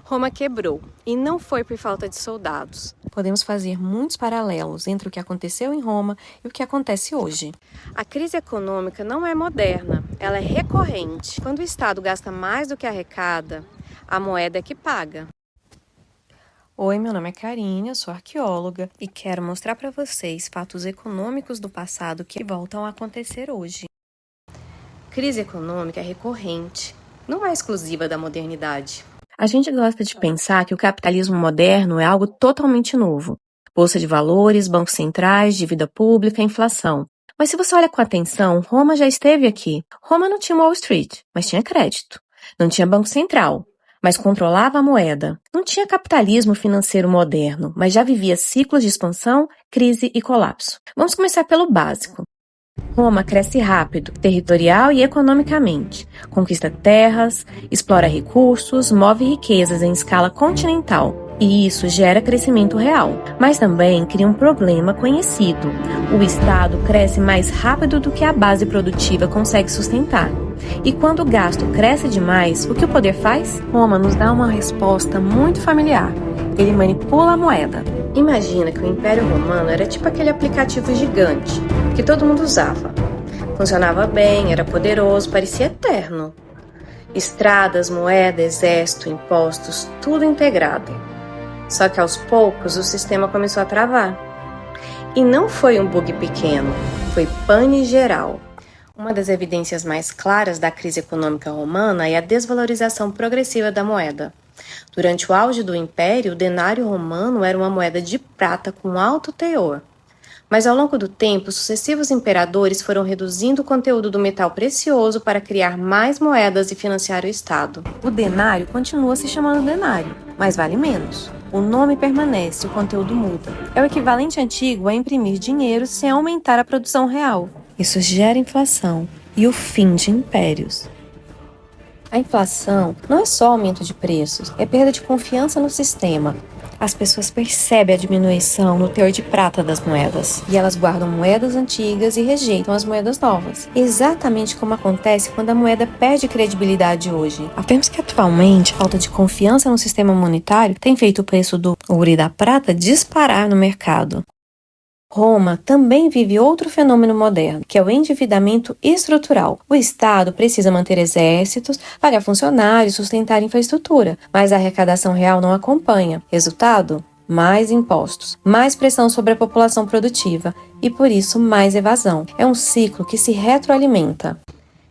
Roma quebrou, e não foi por falta de soldados. Podemos fazer muitos paralelos entre o que aconteceu em Roma e o que acontece hoje. A crise econômica não é moderna, ela é recorrente. Quando o Estado gasta mais do que arrecada, a moeda é que paga. Oi, meu nome é Karine, eu sou arqueóloga e quero mostrar para vocês fatos econômicos do passado que voltam a acontecer hoje. Crise econômica é recorrente, não é exclusiva da modernidade. A gente gosta de pensar que o capitalismo moderno é algo totalmente novo. Bolsa de valores, bancos centrais, dívida pública, inflação. Mas se você olha com atenção, Roma já esteve aqui. Roma não tinha Wall Street, mas tinha crédito. Não tinha banco central, mas controlava a moeda. Não tinha capitalismo financeiro moderno, mas já vivia ciclos de expansão, crise e colapso. Vamos começar pelo básico. Roma cresce rápido, territorial e economicamente. Conquista terras, explora recursos, move riquezas em escala continental. E isso gera crescimento real. Mas também cria um problema conhecido. O Estado cresce mais rápido do que a base produtiva consegue sustentar. E quando o gasto cresce demais, o que o poder faz? Roma nos dá uma resposta muito familiar. Ele manipula a moeda. Imagina que o Império Romano era tipo aquele aplicativo gigante que todo mundo usava. Funcionava bem, era poderoso, parecia eterno. Estradas, moeda, exército, impostos, tudo integrado. Só que aos poucos o sistema começou a travar. E não foi um bug pequeno, foi pane geral. Uma das evidências mais claras da crise econômica romana é a desvalorização progressiva da moeda. Durante o auge do Império, o denário romano era uma moeda de prata com alto teor. Mas ao longo do tempo, sucessivos imperadores foram reduzindo o conteúdo do metal precioso para criar mais moedas e financiar o Estado. O denário continua se chamando denário, mas vale menos. O nome permanece, o conteúdo muda. É o equivalente antigo a imprimir dinheiro sem aumentar a produção real. Isso gera inflação e o fim de impérios. A inflação não é só aumento de preços, é perda de confiança no sistema. As pessoas percebem a diminuição no teor de prata das moedas e elas guardam moedas antigas e rejeitam as moedas novas. Exatamente como acontece quando a moeda perde credibilidade hoje. Afirma-se que atualmente a falta de confiança no sistema monetário tem feito o preço do ouro e da prata disparar no mercado. Roma também vive outro fenômeno moderno, que é o endividamento estrutural. O Estado precisa manter exércitos, pagar funcionários, sustentar infraestrutura, mas a arrecadação real não acompanha. Resultado? Mais impostos, mais pressão sobre a população produtiva e, por isso, mais evasão. É um ciclo que se retroalimenta.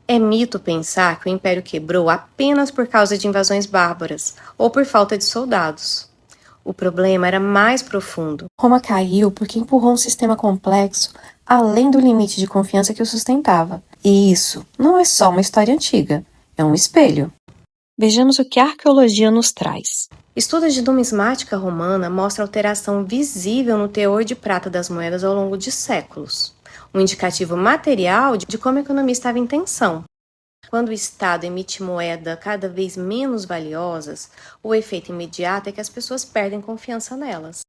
É mito pensar que o Império quebrou apenas por causa de invasões bárbaras ou por falta de soldados. O problema era mais profundo. Roma caiu porque empurrou um sistema complexo além do limite de confiança que o sustentava. E isso não é só uma história antiga, é um espelho. Vejamos o que a arqueologia nos traz. Estudos de numismática romana mostram alteração visível no teor de prata das moedas ao longo de séculos, um indicativo material de como a economia estava em tensão. Quando o Estado emite moeda cada vez menos valiosas, o efeito imediato é que as pessoas perdem confiança nelas.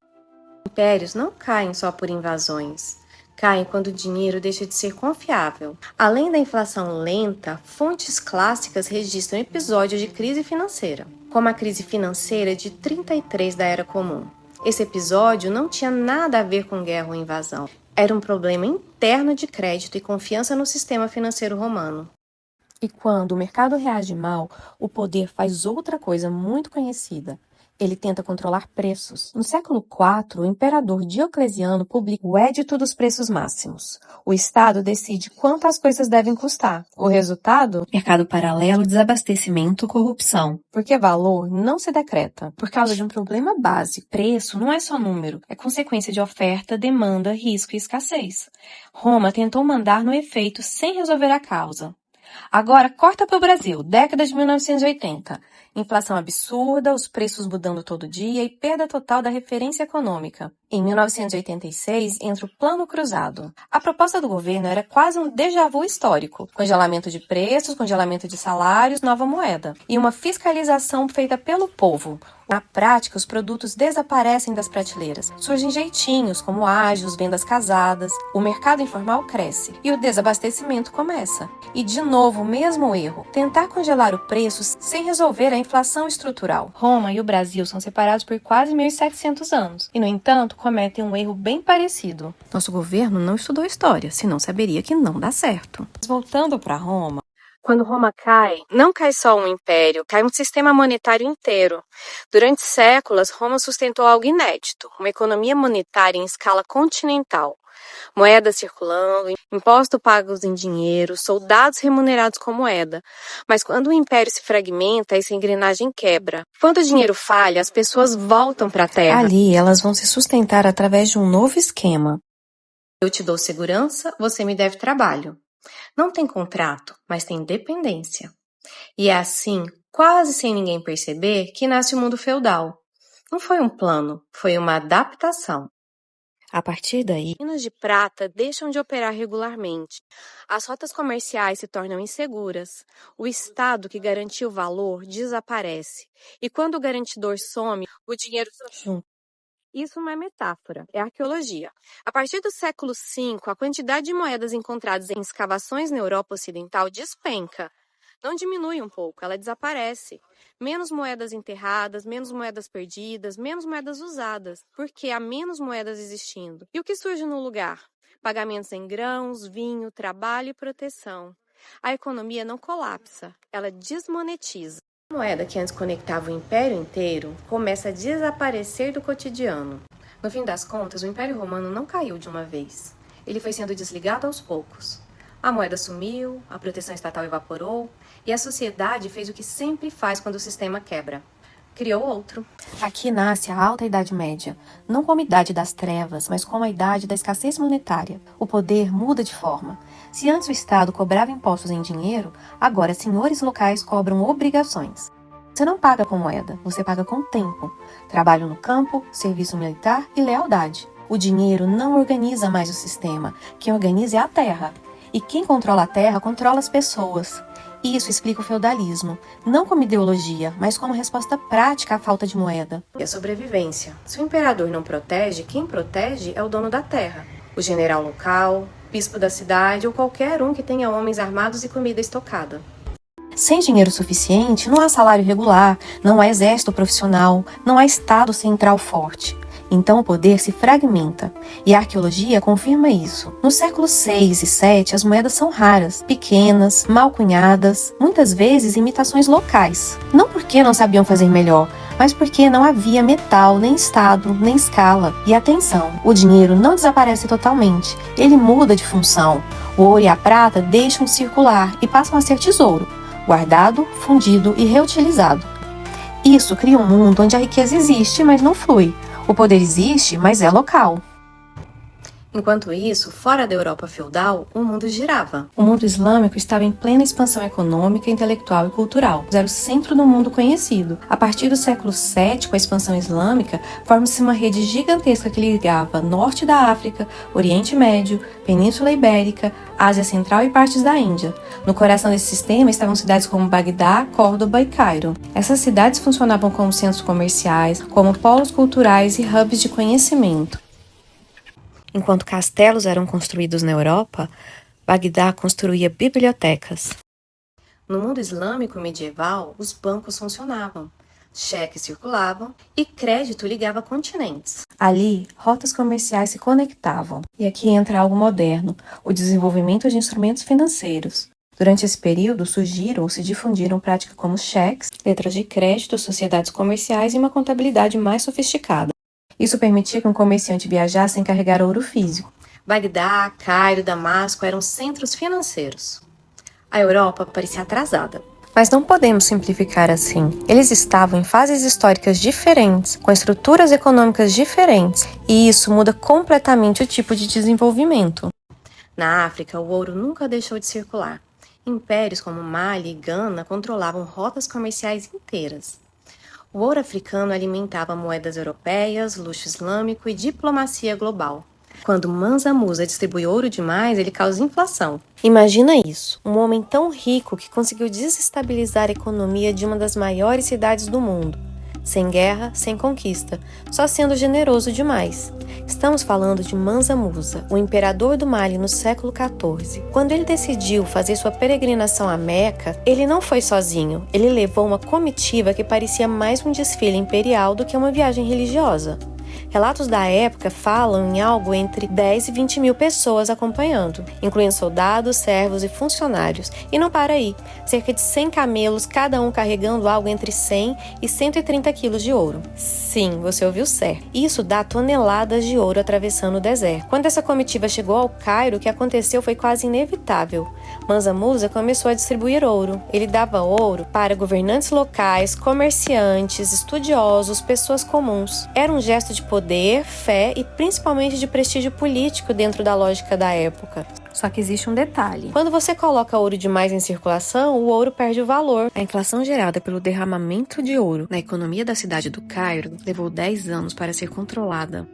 Impérios não caem só por invasões, caem quando o dinheiro deixa de ser confiável. Além da inflação lenta, fontes clássicas registram episódios de crise financeira, como a crise financeira de 33 da Era Comum. Esse episódio não tinha nada a ver com guerra ou invasão. Era um problema interno de crédito e confiança no sistema financeiro romano. E quando o mercado reage mal, o poder faz outra coisa muito conhecida. Ele tenta controlar preços. No século IV, o imperador Diocleciano publica o Edito dos Preços Máximos. O Estado decide quanto as coisas devem custar. O resultado? Mercado paralelo, desabastecimento, corrupção. Porque valor não se decreta. Por causa de um problema básico. Preço não é só número, é consequência de oferta, demanda, risco e escassez. Roma tentou mandar no efeito sem resolver a causa. Agora, corta para o Brasil, década de 1980. Inflação absurda, os preços mudando todo dia e perda total da referência econômica. Em 1986, entra o Plano Cruzado. A proposta do governo era quase um déjà vu histórico. Congelamento de preços, congelamento de salários, nova moeda. E uma fiscalização feita pelo povo. Na prática, os produtos desaparecem das prateleiras. Surgem jeitinhos, como ágios, vendas casadas. O mercado informal cresce e o desabastecimento começa. E, de novo, o mesmo erro. Tentar congelar o preço sem resolver a inflação estrutural. Roma e o Brasil são separados por quase 1.700 anos e, no entanto, cometem um erro bem parecido. Nosso governo não estudou história, senão saberia que não dá certo. Mas voltando para Roma, quando Roma cai, não cai só um império, cai um sistema monetário inteiro. Durante séculos, Roma sustentou algo inédito, uma economia monetária em escala continental. Moedas circulando, impostos pagos em dinheiro, soldados remunerados com moeda. Mas quando o império se fragmenta, essa engrenagem quebra. Quando o dinheiro falha, as pessoas voltam para a terra. Ali, elas vão se sustentar através de um novo esquema. Eu te dou segurança, você me deve trabalho. Não tem contrato, mas tem dependência. E é assim, quase sem ninguém perceber, que nasce o mundo feudal. Não foi um plano, foi uma adaptação. A partir daí, Minas de prata deixam de operar regularmente. As rotas comerciais se tornam inseguras. O Estado que garantia o valor desaparece. E quando o garantidor some, o dinheiro junto. Isso não é metáfora, é arqueologia. A partir do século V, a quantidade de moedas encontradas em escavações na Europa Ocidental despenca. Não diminui um pouco, ela desaparece. Menos moedas enterradas, menos moedas perdidas, menos moedas usadas, porque há menos moedas existindo. E o que surge no lugar? Pagamentos em grãos, vinho, trabalho e proteção. A economia não colapsa, ela desmonetiza. A moeda que antes conectava o império inteiro começa a desaparecer do cotidiano. No fim das contas, o Império Romano não caiu de uma vez. Ele foi sendo desligado aos poucos. A moeda sumiu, a proteção estatal evaporou e a sociedade fez o que sempre faz quando o sistema quebra. Criou outro. Aqui nasce a Alta Idade Média, não como idade das trevas, mas como a idade da escassez monetária. O poder muda de forma. Se antes o Estado cobrava impostos em dinheiro, agora senhores locais cobram obrigações. Você não paga com moeda, você paga com tempo, trabalho no campo, serviço militar e lealdade. O dinheiro não organiza mais o sistema, quem organiza é a terra. E quem controla a terra controla as pessoas. Isso explica o feudalismo, não como ideologia, mas como resposta prática à falta de moeda. E a sobrevivência. Se o imperador não protege, quem protege é o dono da terra. O general local, bispo da cidade ou qualquer um que tenha homens armados e comida estocada. Sem dinheiro suficiente, não há salário regular, não há exército profissional, não há estado central forte. Então o poder se fragmenta, e a arqueologia confirma isso. No século VI e VII, as moedas são raras, pequenas, mal cunhadas, muitas vezes imitações locais. Não porque não sabiam fazer melhor, mas porque não havia metal, nem estado, nem escala. E atenção, o dinheiro não desaparece totalmente, ele muda de função. O ouro e a prata deixam de circular e passam a ser tesouro, guardado, fundido e reutilizado. Isso cria um mundo onde a riqueza existe, mas não flui. O poder existe, mas é local. Enquanto isso, fora da Europa feudal, o mundo girava. O mundo islâmico estava em plena expansão econômica, intelectual e cultural. Era o centro do mundo conhecido. A partir do século VII, com a expansão islâmica, forma-se uma rede gigantesca que ligava norte da África, Oriente Médio, Península Ibérica, Ásia Central e partes da Índia. No coração desse sistema estavam cidades como Bagdá, Córdoba e Cairo. Essas cidades funcionavam como centros comerciais, como polos culturais e hubs de conhecimento. Enquanto castelos eram construídos na Europa, Bagdá construía bibliotecas. No mundo islâmico medieval, os bancos funcionavam, cheques circulavam e crédito ligava continentes. Ali, rotas comerciais se conectavam. E aqui entra algo moderno, o desenvolvimento de instrumentos financeiros. Durante esse período, surgiram ou se difundiram práticas como cheques, letras de crédito, sociedades comerciais e uma contabilidade mais sofisticada. Isso permitia que um comerciante viajasse sem carregar ouro físico. Bagdá, Cairo, Damasco eram centros financeiros. A Europa parecia atrasada. Mas não podemos simplificar assim. Eles estavam em fases históricas diferentes, com estruturas econômicas diferentes, e isso muda completamente o tipo de desenvolvimento. Na África, o ouro nunca deixou de circular. Impérios como Mali e Gana controlavam rotas comerciais inteiras. O ouro africano alimentava moedas europeias, luxo islâmico e diplomacia global. Quando Mansa Musa distribui ouro demais, ele causa inflação. Imagina isso, um homem tão rico que conseguiu desestabilizar a economia de uma das maiores cidades do mundo. sem guerra, sem conquista, só sendo generoso demais. Estamos falando de Mansa Musa, o imperador do Mali no século XIV. Quando ele decidiu fazer sua peregrinação a Meca, ele não foi sozinho, ele levou uma comitiva que parecia mais um desfile imperial do que uma viagem religiosa. Relatos da época falam em algo entre 10 e 20 mil pessoas acompanhando, incluindo soldados, servos e funcionários. E não para aí, cerca de 100 camelos, cada um carregando algo entre 100 e 130 quilos de ouro. Sim, você ouviu certo. Isso dá toneladas de ouro atravessando o deserto. Quando essa comitiva chegou ao Cairo, o que aconteceu foi quase inevitável. Mansa Musa começou a distribuir ouro. Ele dava ouro para governantes locais, comerciantes, estudiosos, pessoas comuns. Era um gesto de poder, fé e principalmente de prestígio político dentro da lógica da época. Só que existe um detalhe. Quando você coloca ouro demais em circulação, o ouro perde o valor. A inflação gerada pelo derramamento de ouro na economia da cidade do Cairo levou 10 anos para ser controlada.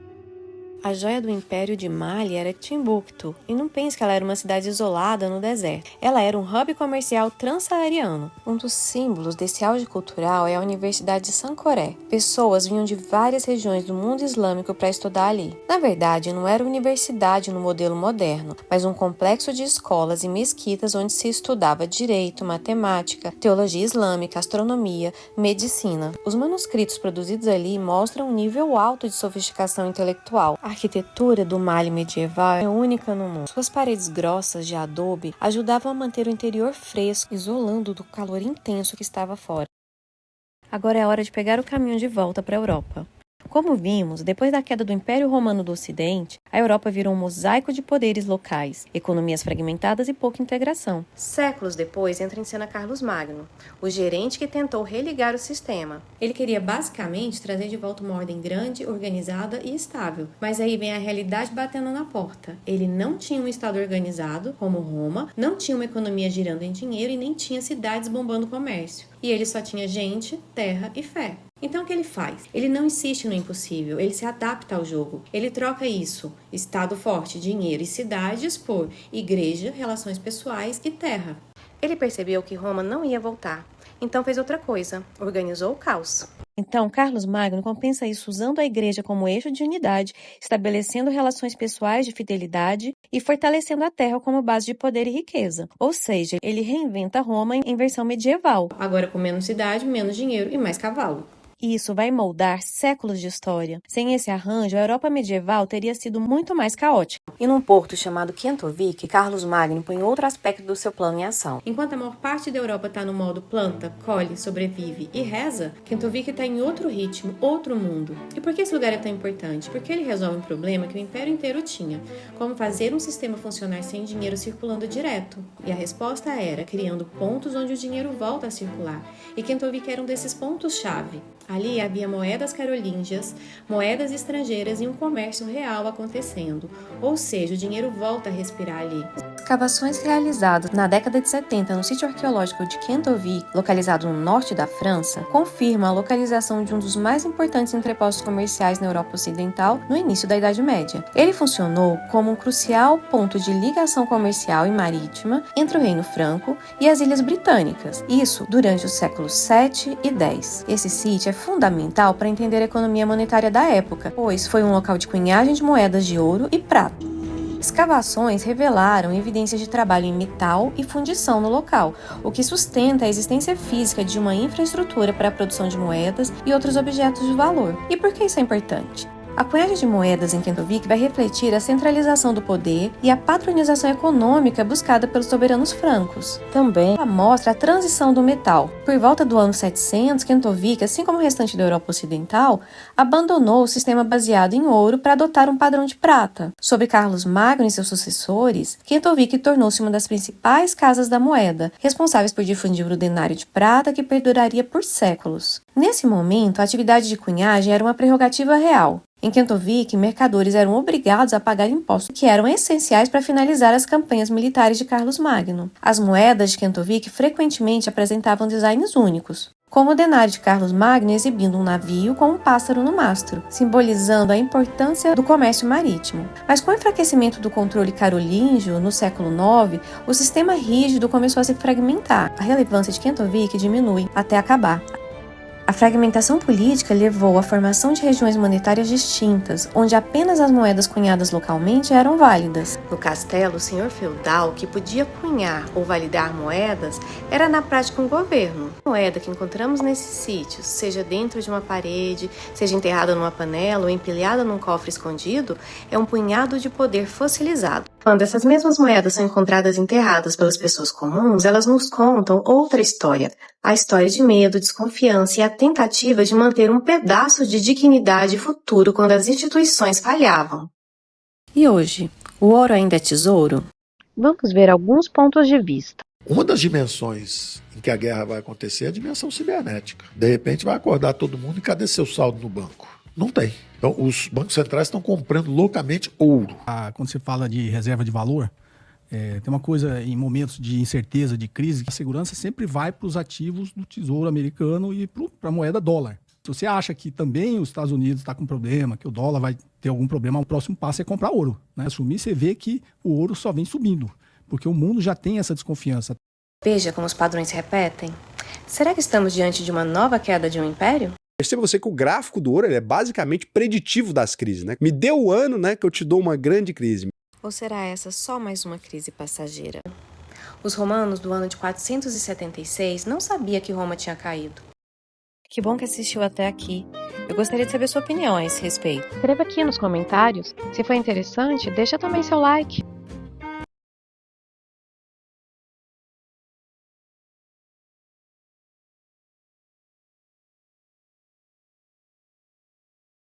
A joia do Império de Mali era Timbuktu, e não pense que ela era uma cidade isolada no deserto. Ela era um hub comercial transsaariano. Um dos símbolos desse auge cultural é a Universidade de Sancoré. Pessoas vinham de várias regiões do mundo islâmico para estudar ali. Na verdade, não era universidade no modelo moderno, mas um complexo de escolas e mesquitas onde se estudava direito, matemática, teologia islâmica, astronomia, medicina. Os manuscritos produzidos ali mostram um nível alto de sofisticação intelectual. A arquitetura do Mali medieval é única no mundo. Suas paredes grossas de adobe ajudavam a manter o interior fresco, isolando do calor intenso que estava fora. Agora é hora de pegar o caminho de volta para a Europa. Como vimos, depois da queda do Império Romano do Ocidente, a Europa virou um mosaico de poderes locais, economias fragmentadas e pouca integração. Séculos depois entra em cena Carlos Magno, o gerente que tentou religar o sistema. Ele queria basicamente trazer de volta uma ordem grande, organizada e estável. Mas aí vem a realidade batendo na porta. Ele não tinha um estado organizado, como Roma, não tinha uma economia girando em dinheiro e nem tinha cidades bombando comércio. E ele só tinha gente, terra e fé. Então o que ele faz? Ele não insiste no impossível, ele se adapta ao jogo. Ele troca isso, estado forte, dinheiro e cidades, por igreja, relações pessoais e terra. Ele percebeu que Roma não ia voltar, então fez outra coisa, organizou o caos. Então, Carlos Magno compensa isso usando a igreja como eixo de unidade, estabelecendo relações pessoais de fidelidade e fortalecendo a terra como base de poder e riqueza. Ou seja, ele reinventa Roma em versão medieval, agora com menos cidade, menos dinheiro e mais cavalo. E isso vai moldar séculos de história. Sem esse arranjo, a Europa medieval teria sido muito mais caótica. E num porto chamado Kentovik, Carlos Magno põe outro aspecto do seu plano em ação. Enquanto a maior parte da Europa está no modo planta, colhe, sobrevive e reza, Kentovik está em outro ritmo, outro mundo. E por que esse lugar é tão importante? Porque ele resolve um problema que o Império inteiro tinha. Como fazer um sistema funcionar sem dinheiro circulando direto? E a resposta era criando pontos onde o dinheiro volta a circular. E Kentovik era um desses pontos-chave. Ali havia moedas carolíngias, moedas estrangeiras e um comércio real acontecendo. Ou seja, o dinheiro volta a respirar ali. Escavações realizadas na década de 70 no sítio arqueológico de Kentovik, localizado no norte da França, confirma a localização de um dos mais importantes entrepostos comerciais na Europa Ocidental no início da Idade Média. Ele funcionou como um crucial ponto de ligação comercial e marítima entre o Reino Franco e as Ilhas Britânicas, isso durante os séculos 7 e 10. Esse sítio é fundamental para entender a economia monetária da época, pois foi um local de cunhagem de moedas de ouro e prata. Escavações revelaram evidências de trabalho em metal e fundição no local, o que sustenta a existência física de uma infraestrutura para a produção de moedas e outros objetos de valor. E por que isso é importante? A cunhagem de moedas em Kentovik vai refletir a centralização do poder e a patronização econômica buscada pelos soberanos francos. Também mostra a transição do metal. Por volta do ano 700, Kentovik, assim como o restante da Europa Ocidental, abandonou o sistema baseado em ouro para adotar um padrão de prata. Sob Carlos Magno e seus sucessores, Kentovik tornou-se uma das principais casas da moeda, responsáveis por difundir o denário de prata que perduraria por séculos. Nesse momento, a atividade de cunhagem era uma prerrogativa real. Em Kentovik, mercadores eram obrigados a pagar impostos que eram essenciais para finalizar as campanhas militares de Carlos Magno. As moedas de Kentovik frequentemente apresentavam designs únicos, como o denário de Carlos Magno exibindo um navio com um pássaro no mastro, simbolizando a importância do comércio marítimo. Mas com o enfraquecimento do controle carolíngio no século IX, o sistema rígido começou a se fragmentar. A relevância de Kentovik diminui até acabar. A fragmentação política levou à formação de regiões monetárias distintas, onde apenas as moedas cunhadas localmente eram válidas. No castelo, o senhor feudal, que podia cunhar ou validar moedas, era na prática um governo. A moeda que encontramos nesses sítios, seja dentro de uma parede, seja enterrada numa panela ou empilhada num cofre escondido, é um punhado de poder fossilizado. Quando essas mesmas moedas são encontradas enterradas pelas pessoas comuns, elas nos contam outra história. A história de medo, desconfiança e a tentativa de manter um pedaço de dignidade futuro quando as instituições falhavam. E hoje, o ouro ainda é tesouro? Vamos ver alguns pontos de vista. Uma das dimensões em que a guerra vai acontecer é a dimensão cibernética. De repente vai acordar todo mundo e cadê seu saldo no banco? Não tem. Então os bancos centrais estão comprando loucamente ouro. Quando você fala de reserva de valor, tem uma coisa em momentos de incerteza, de crise, que a segurança sempre vai para os ativos do Tesouro Americano e para a moeda dólar. Se você acha que também os Estados Unidos está com problema, que o dólar vai ter algum problema, o próximo passo é comprar ouro. Né? Assumir, você vê que o ouro só vem subindo, porque o mundo já tem essa desconfiança. Veja como os padrões se repetem. Será que estamos diante de uma nova queda de um império? Perceba você que o gráfico do ouro ele é basicamente preditivo das crises, né? Me dê o ano, né, que eu te dou uma grande crise. Ou será essa só mais uma crise passageira? Os romanos do ano de 476 não sabiam que Roma tinha caído. Que bom que assistiu até aqui. Eu gostaria de saber sua opinião a esse respeito. Escreva aqui nos comentários. Se foi interessante, deixa também seu like.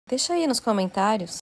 Deixa aí nos comentários.